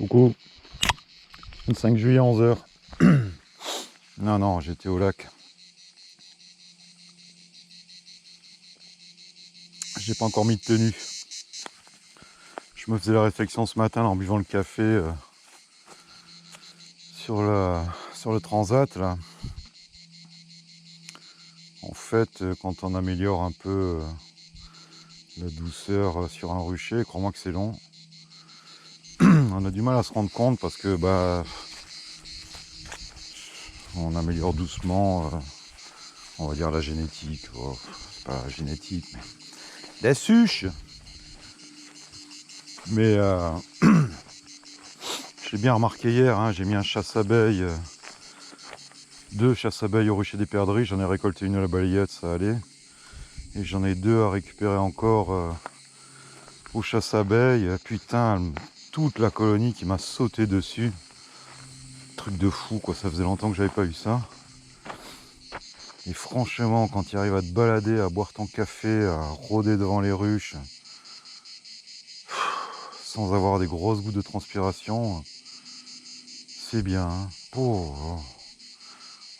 Coucou, 25 juillet 11 h. Non, j'étais au lac. J'ai pas encore mis de tenue. Je me faisais la réflexion ce matin là, en buvant le café sur le transat là. En fait, quand on améliore un peu la douceur sur un rucher, crois-moi que c'est long. On a du mal à se rendre compte parce que on améliore doucement, on va dire la génétique. Oh, c'est pas la génétique, mais des suches. Mais j'ai bien remarqué hier, hein, j'ai mis un chasse-abeille, 2 chasse-abeilles au rucher des perdrix, j'en ai récolté une à la balayette, ça allait. Et j'en ai 2 à récupérer encore au chasse-abeilles. Putain, toute la colonie qui m'a sauté dessus. Truc de fou quoi, ça faisait longtemps que j'avais pas eu ça. Et franchement, quand tu arrives à te balader, à boire ton café, à rôder devant les ruches, sans avoir des grosses gouttes de transpiration, c'est bien. Hein. Oh.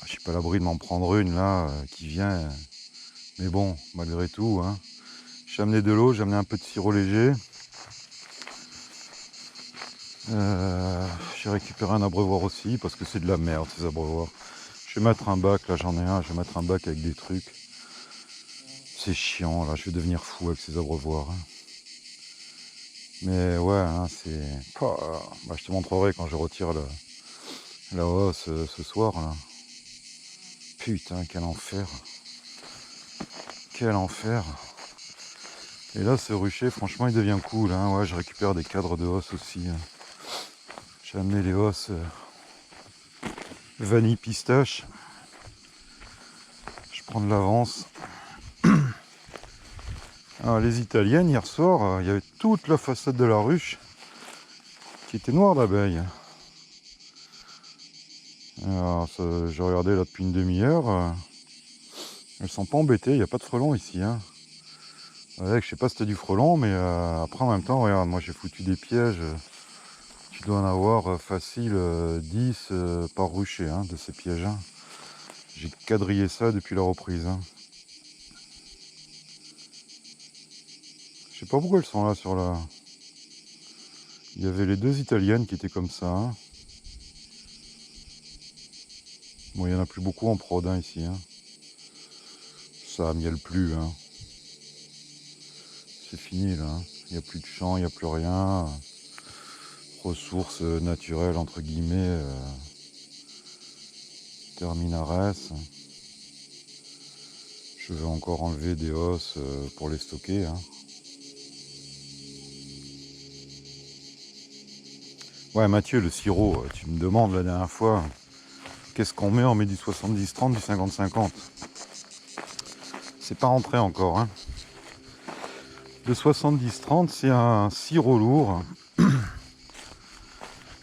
Je suis pas à l'abri de m'en prendre une là qui vient. Mais bon, malgré tout, hein. J'ai amené de l'eau, j'ai amené un peu de sirop léger. J'ai récupéré un abreuvoir aussi parce que c'est de la merde ces abreuvoirs. Je vais mettre un bac, là j'en ai un, je vais mettre un bac avec des trucs. C'est chiant là, je vais devenir fou avec ces abreuvoirs. Hein. Mais ouais, hein, c'est... je te montrerai quand je retire la hausse ce soir là. Putain, quel enfer. Quel enfer. Et là ce rucher, franchement il devient cool. Hein. Ouais, je récupère des cadres de hausse aussi. Hein. J'ai amené les hausses vanille pistache. Je prends de l'avance. Alors, les italiennes, hier soir, il y avait toute la façade de la ruche qui était noire d'abeilles. Alors, j'ai regardé là depuis une demi-heure. Elles sont pas embêtées, il n'y a pas de frelons ici. Hein. Ouais, je sais pas si c'était du frelon, mais après en même temps, regarde, moi j'ai foutu des pièges. Tu dois en avoir facile 10 par rucher hein, de ces pièges. Hein. J'ai quadrillé ça depuis la reprise. Hein. Je sais pas pourquoi elles sont là sur la... Il y avait les 2 italiennes qui étaient comme ça. Hein. Bon, il n'y en a plus beaucoup en prod hein, ici. Hein. Ça miel plus. Hein. C'est fini là. Hein. Il n'y a plus de champs, il n'y a plus rien. Ressources naturelles entre guillemets. Terminares. Je vais encore enlever des hausses pour les stocker. Hein. Ouais Mathieu, le sirop, tu me demandes la dernière fois, qu'est-ce qu'on met? On met du 70-30, du 50-50. C'est pas rentré encore. Hein. Le 70-30, c'est un sirop lourd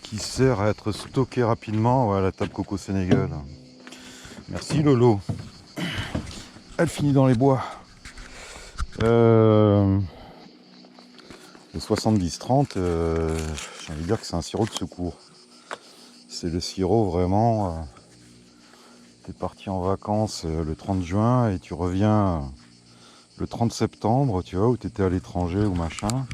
qui sert à être stocké rapidement à la table Coco Sénégal. Merci Lolo. Elle finit dans les bois. Le 70-30, j'ai envie de dire que c'est un sirop de secours. C'est le sirop vraiment... T'es parti en vacances le 30 juin et tu reviens le 30 septembre, tu vois, où tu étais à l'étranger ou machin.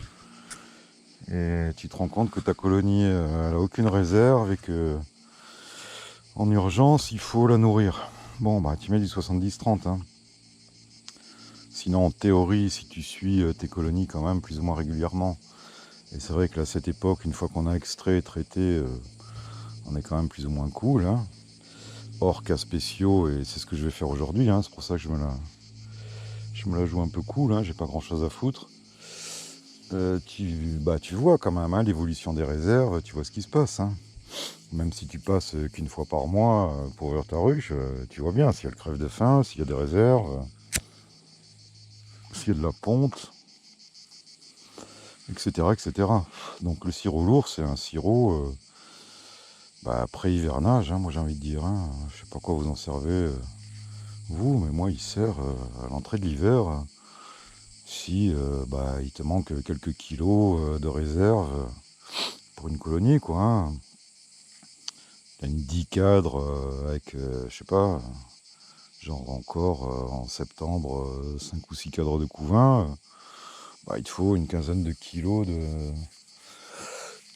Et tu te rends compte que ta colonie, elle a aucune réserve et que en urgence, il faut la nourrir. Bon, bah tu mets du 70-30. Hein. Sinon, en théorie, si tu suis tes colonies quand même plus ou moins régulièrement, et c'est vrai que là, à cette époque, une fois qu'on a extrait et traité, on est quand même plus ou moins cool. Hein. Hors cas spéciaux, et c'est ce que je vais faire aujourd'hui. Hein. C'est pour ça que je me la joue un peu cool. Hein. J'ai pas grand chose à foutre. Tu vois quand même hein, l'évolution des réserves, tu vois ce qui se passe. Hein. Même si tu passes qu'une fois par mois pour ouvrir ta ruche, tu vois bien si elle crève de faim, s'il y a des réserves, s'il y a de la ponte, etc., etc. Donc le sirop lourd, c'est un sirop pré-hivernage, hein, moi j'ai envie de dire. Hein. Je sais pas quoi vous en servez, vous, mais moi il sert à l'entrée de l'hiver. Si il te manque quelques kilos de réserve pour une colonie, quoi. Hein. T'as une 10 cadres avec, je sais pas, genre encore en septembre, 5 ou 6 cadres de couvain. Bah, il te faut une quinzaine de kilos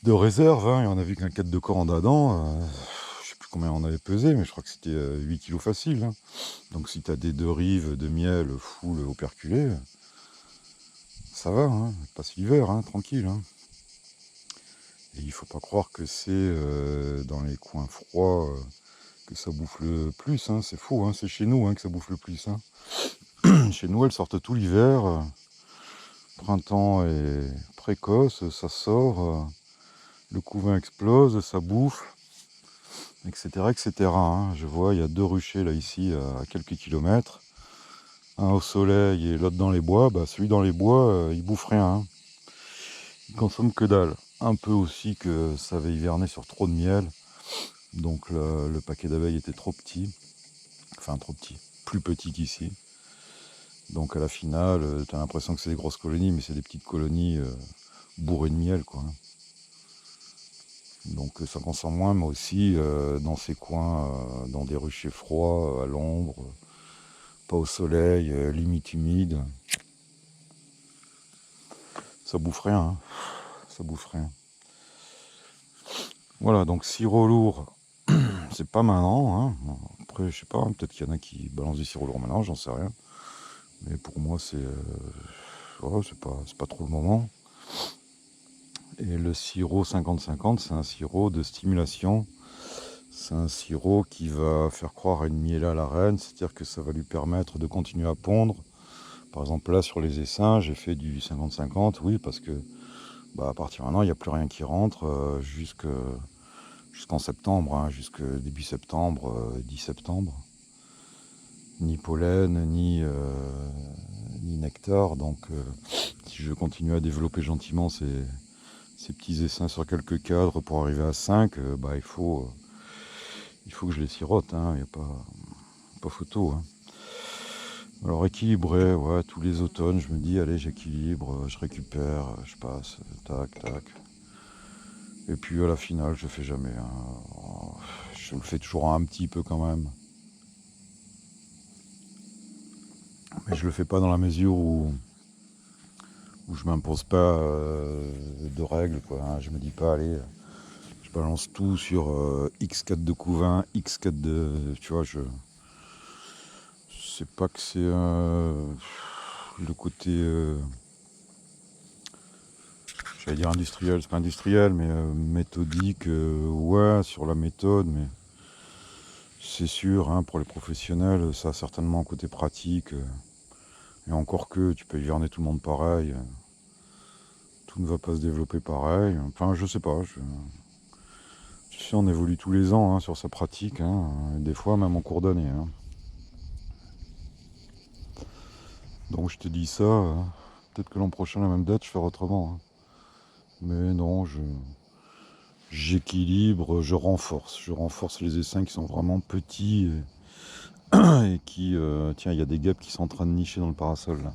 de réserve. Hein. Et on a vu qu'un cadre de corps en Adam, je sais plus combien on avait pesé, mais je crois que c'était 8 kilos facile. Hein. Donc si t'as des 2 rives de miel full operculé, ça va, hein. Passe l'hiver, hein, tranquille. Hein. Et il faut pas croire que c'est dans les coins froids que ça bouffe le plus. Hein. C'est faux, hein. C'est chez nous que ça bouffe le plus. Hein. Chez nous, elles sortent tout l'hiver. Printemps est précoce, ça sort. Le couvain explose, ça bouffe, etc. etc. Hein. Je vois, il y a 2 ruchers là ici à quelques kilomètres. Un au soleil et l'autre dans les bois. Bah, celui dans les bois, il bouffe rien. Hein. Il consomme que dalle. Un peu aussi que ça avait hiverné sur trop de miel. Donc le paquet d'abeilles était trop petit. Enfin trop petit. Plus petit qu'ici. Donc à la finale, tu as l'impression que c'est des grosses colonies, mais c'est des petites colonies bourrées de miel, quoi. Donc ça consomme moins, mais aussi dans ces coins, dans des ruchers froids, à l'ombre, pas au soleil, limite humide. Ça bouffe rien, hein. Ça bouffe rien. Voilà, donc sirop lourd, c'est pas maintenant. Hein. Après, je sais pas, peut-être qu'il y en a qui balancent du sirop lourd maintenant, j'en sais rien. Mais pour moi, ouais, c'est pas trop le moment. Et le sirop 50-50, c'est un sirop de stimulation. C'est un sirop qui va faire croire à une miela à la reine, c'est-à-dire que ça va lui permettre de continuer à pondre. Par exemple, là, sur les essaims, j'ai fait du 50-50, oui, parce que à partir de maintenant, il n'y a plus rien qui rentre jusqu'en septembre, hein, jusqu'au début septembre, 10 septembre. Ni pollen, ni nectar. Donc, si je continue à développer gentiment ces petits essaims sur quelques cadres pour arriver à 5, il faut que je les sirote. Hein, il n'y a pas photo. Hein. Alors équilibrer, ouais, tous les automnes, je me dis, allez, j'équilibre, je récupère, je passe, tac, tac. Et puis à la finale, je fais jamais. Hein. Je le fais toujours un petit peu quand même. Mais je le fais pas dans la mesure où je m'impose pas de règles, quoi. Hein. Je me dis pas, allez, je balance tout sur X4 de couvain, X4 de... Tu vois, je sais pas que c'est le côté... j'allais dire industriel, c'est pas industriel, mais méthodique, ouais, sur la méthode, mais c'est sûr, hein, pour les professionnels, ça a certainement un côté pratique, et encore que tu peux hiverner tout le monde pareil, tout ne va pas se développer pareil, enfin je sais pas, tu sais, on évolue tous les ans hein, sur sa pratique, hein, et des fois même en cours d'année. Hein. Donc je te dis ça, peut-être que l'an prochain, la même date, je ferai autrement. Hein. Mais non, j'équilibre, je renforce les essaims qui sont vraiment petits et qui, tiens, il y a des guêpes qui sont en train de nicher dans le parasol là.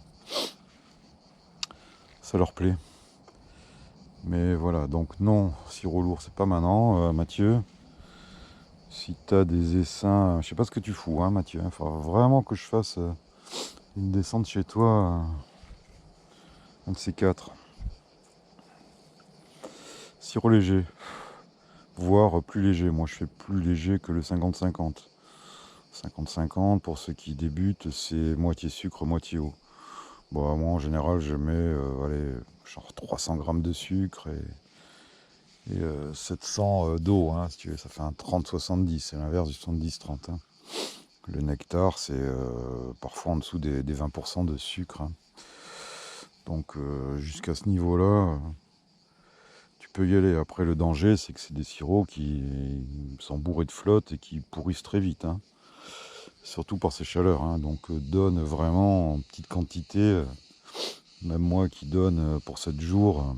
Ça leur plaît. Mais voilà, donc non, sirop lourd, c'est pas maintenant, Mathieu. Si t'as des essaims, je sais pas ce que tu fous, hein, Mathieu. Il faudra vraiment que je fasse une descente chez toi, un de ces 4. Sirop léger, voire plus léger. Moi, je fais plus léger que le 50-50. 50-50, pour ceux qui débutent, c'est moitié sucre, moitié eau. Bon, moi, en général, je mets allez, genre 300 grammes de sucre et 700 d'eau, hein, si tu veux. Ça fait un 30-70, c'est l'inverse du 70-30. Hein. Le nectar, c'est parfois en dessous des 20% de sucre. Hein. Donc, jusqu'à ce niveau-là, tu peux y aller. Après, le danger, c'est que c'est des sirops qui sont bourrés de flotte et qui pourrissent très vite. Hein. Surtout par ces chaleurs. Hein. Donc, donne vraiment en petite quantité. Même moi qui donne pour 7 jours,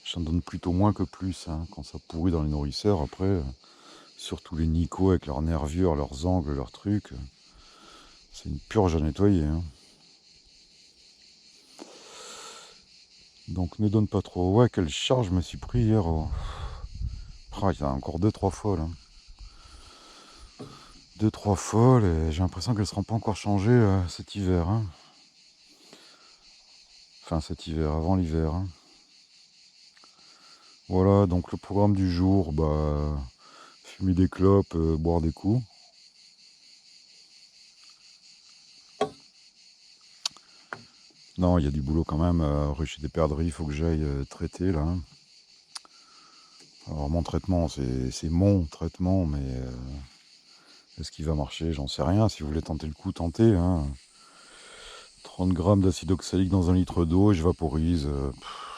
j'en donne plutôt moins que plus. Hein. Quand ça pourrit dans les nourrisseurs, après, surtout les nichos avec leurs nervures, leurs angles, leurs trucs, c'est une purge à nettoyer. Hein. Donc ne donne pas trop. Ouais, quelle charge je me suis pris hier. Oh. Ah, il y en a encore 2-3 fois là. 2-3 folles et j'ai l'impression qu'elles ne seront pas encore changées cet hiver. Hein. Enfin cet hiver, avant l'hiver. Hein. Voilà, donc le programme du jour, bah fumer des clopes, boire des coups. Non, il y a du boulot quand même, rucher des perdrix, il faut que j'aille traiter là. Hein. Alors mon traitement, c'est mon traitement, mais est-ce qu'il va marcher? J'en sais rien. Si vous voulez tenter le coup, tentez. Hein. 30 grammes d'acide oxalique dans 1 litre d'eau et je vaporise.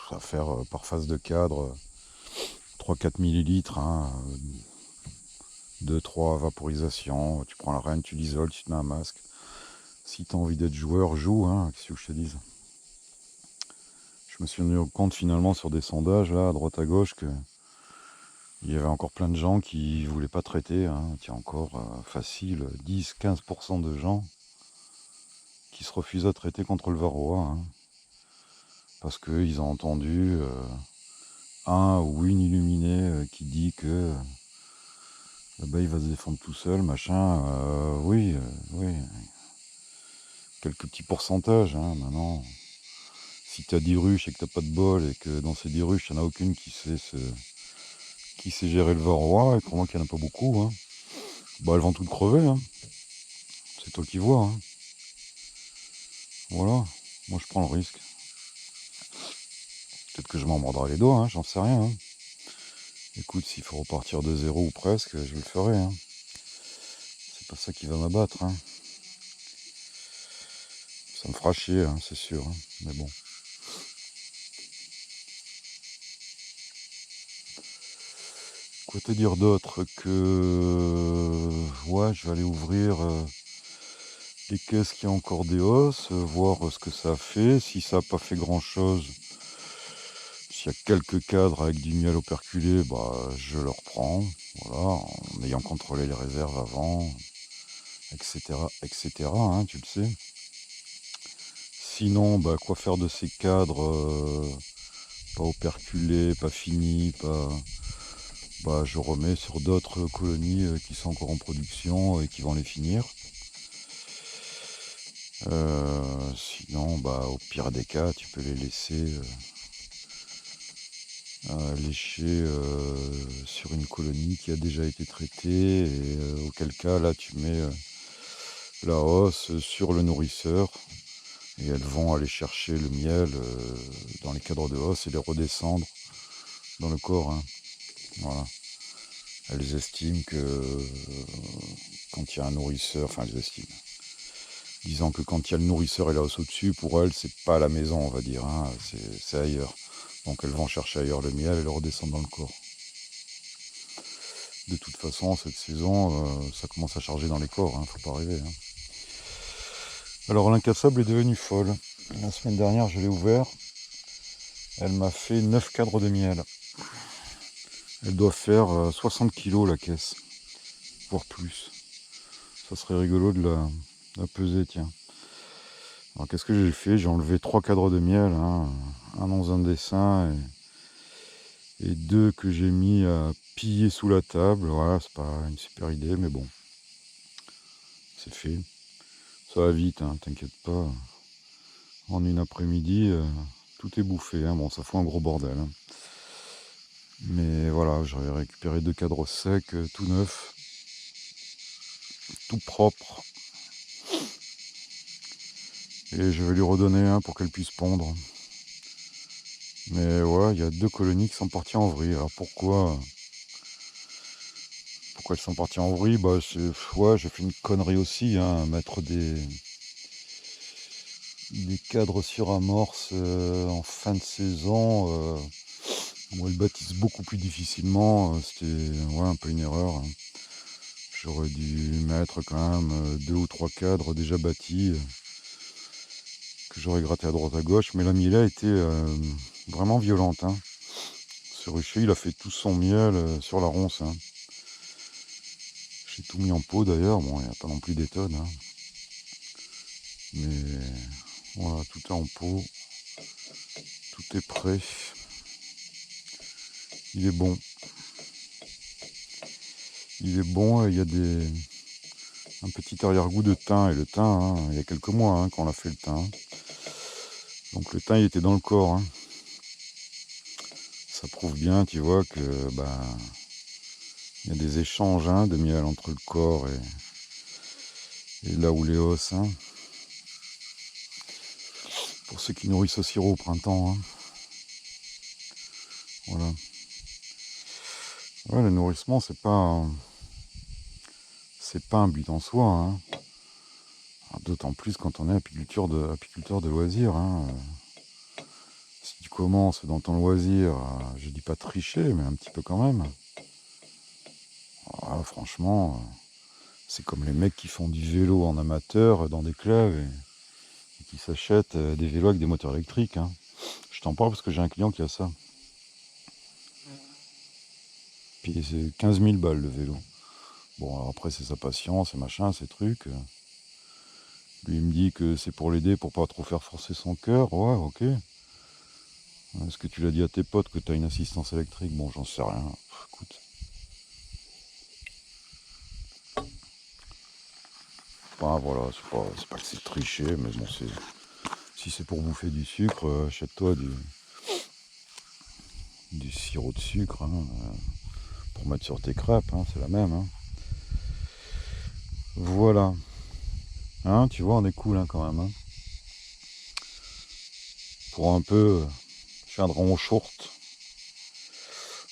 Ça va faire par phase de cadre 3-4 millilitres. Hein, 2-3 vaporisations. Tu prends la reine, tu l'isoles, tu te mets un masque. Si tu as envie d'être joueur, joue. Hein, qu'est-ce que je te dise? Je me suis rendu compte finalement sur des sondages là, à droite à gauche, que il y avait encore plein de gens qui ne voulaient pas traiter. Hein. Il y a encore facile 10-15% de gens qui se refusent à traiter contre le varroa. Hein. Parce qu'ils ont entendu un ou une illuminée qui dit que là-bas il va se défendre tout seul, machin. Oui, quelques petits pourcentages. Hein, maintenant, si tu as 10 ruches et que tu n'as pas de bol et que dans ces 10 ruches, il n'y en a aucune qui sait gérer le varroa, et pour moi qu'il n'y en a pas beaucoup, hein, bah elles vont toutes crever. Hein. C'est toi qui vois. Hein. Voilà, moi je prends le risque. Peut-être que je m'en mordrai les doigts, hein, j'en sais rien. Hein. Écoute, s'il faut repartir de zéro ou presque, je le ferai. Hein. C'est pas ça qui va m'abattre. Hein. Ça me fera chier, hein, c'est sûr. Hein. Mais bon. Quoi te dire d'autre que... Ouais, je vais aller ouvrir les caisses qui ont encore des os, voir ce que ça a fait. Si ça n'a pas fait grand-chose, s'il y a quelques cadres avec du miel operculé, bah, je le reprends. Voilà, en ayant contrôlé les réserves avant, etc. etc. Hein, tu le sais. Sinon, bah, quoi faire de ces cadres pas operculés, pas finis, pas... Bah, je remets sur d'autres colonies qui sont encore en production et qui vont les finir. Sinon, bah, au pire des cas, tu peux les laisser lécher sur une colonie qui a déjà été traitée et auquel cas, là, tu mets la hausse sur le nourrisseur et elles vont aller chercher le miel dans les cadres de hausse et les redescendre dans le corps. Hein. Voilà. Elles estiment que quand il y a un nourrisseur, enfin elles estiment, disant que quand il y a le nourrisseur et la hausse au-dessus, pour elles, c'est pas à la maison, on va dire, hein, c'est ailleurs. Donc elles vont chercher ailleurs le miel et le redescendre dans le corps. De toute façon, cette saison, ça commence à charger dans les corps, hein, faut pas rêver. Hein. Alors l'incassable est devenue folle. La semaine dernière, je l'ai ouvert. Elle m'a fait 9 cadres de miel. Elle doit faire 60 kilos la caisse, voire plus. Ça serait rigolo de la peser, tiens. Alors qu'est-ce que j'ai fait? J'ai enlevé 3 cadres de miel, hein, un dans un dessin et 2 que j'ai mis à piller sous la table. Voilà, c'est pas une super idée, mais bon, c'est fait. Ça va vite, hein, t'inquiète pas. En une après-midi, tout est bouffé. Hein. Bon, ça fout un gros bordel. Hein. Mais voilà, j'aurais récupéré 2 cadres secs, tout neufs, tout propre. Et je vais lui redonner un pour qu'elle puisse pondre. Mais ouais, il y a 2 colonies qui sont parties en vrille. Alors pourquoi elles sont parties en vrille? Bah, ouais, j'ai fait une connerie aussi, hein, mettre des cadres sur amorce en fin de saison où elles bâtissent beaucoup plus difficilement. C'était ouais, un peu une erreur. Hein. J'aurais dû mettre quand même 2 ou 3 cadres déjà bâtis que j'aurais gratté à droite à gauche. Mais la miel a été vraiment violente. Hein. Ce rucher, il a fait tout son miel sur la ronce. Hein. J'ai tout mis en pot d'ailleurs. Bon, il n'y a pas non plus des tonnes. Hein. Mais voilà, tout est en pot. Tout est prêt. Il est bon. Il est bon, il y a un petit arrière-goût de thym. Et le thym, hein, il y a quelques mois hein, qu'on a fait le thym. Donc le thym il était dans le corps. Hein. Ça prouve bien, tu vois, que il y a des échanges hein, de miel entre le corps et là où les os. Hein. Pour ceux qui nourrissent au sirop au printemps. Hein. Voilà. Ouais, le nourrissement, c'est pas un but en soi. Hein. D'autant plus quand on est apiculteur de loisirs. Hein. Si tu commences dans ton loisir, je dis pas tricher, mais un petit peu quand même. Ah, franchement, c'est comme les mecs qui font du vélo en amateur dans des clubs et qui s'achètent des vélos avec des moteurs électriques. Hein. Je t'en parle parce que j'ai un client qui a ça. Puis c'est 15 000 balles le vélo. Bon, alors après c'est sa patience, c'est machin, ces trucs. Lui il me dit que c'est pour l'aider, pour pas trop faire forcer son cœur. Ouais, ok. Est-ce que tu l'as dit à tes potes que tu as une assistance électrique? Bon, j'en sais rien. Écoute. Enfin, voilà, c'est pas que c'est tricher, mais bon, si c'est pour bouffer du sucre, achète-toi du sirop de sucre hein, pour mettre sur tes crêpes, hein, c'est la même. Hein. Voilà. Hein, tu vois, on est cool hein, quand même. Hein. Pour un peu, je viendrai en short.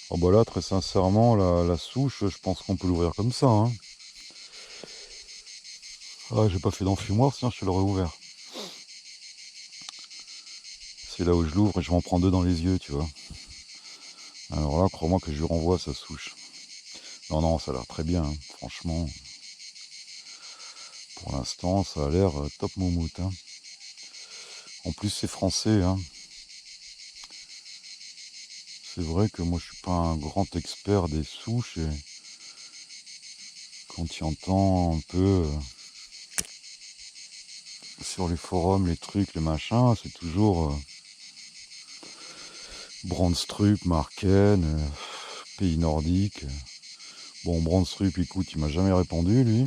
Oh bah là, très sincèrement, la souche, je pense qu'on peut l'ouvrir comme ça. Hein. Ah, j'ai pas fait d'enfumoir, sinon je te l'aurais ouvert. C'est là où je l'ouvre et je m'en prends deux dans les yeux, tu vois. Alors là, crois-moi que je lui renvoie sa souche. Non, non, ça a l'air très bien, hein. Franchement. Pour l'instant, ça a l'air top moumoute. Hein. En plus, c'est français. Hein. C'est vrai que moi, je suis pas un grand expert des souches. Et quand tu entends un peu sur les forums, les trucs, les machins, c'est toujours Brandstrup, Marken, pays nordique. Bon, Brandstrup, écoute, il m'a jamais répondu, lui.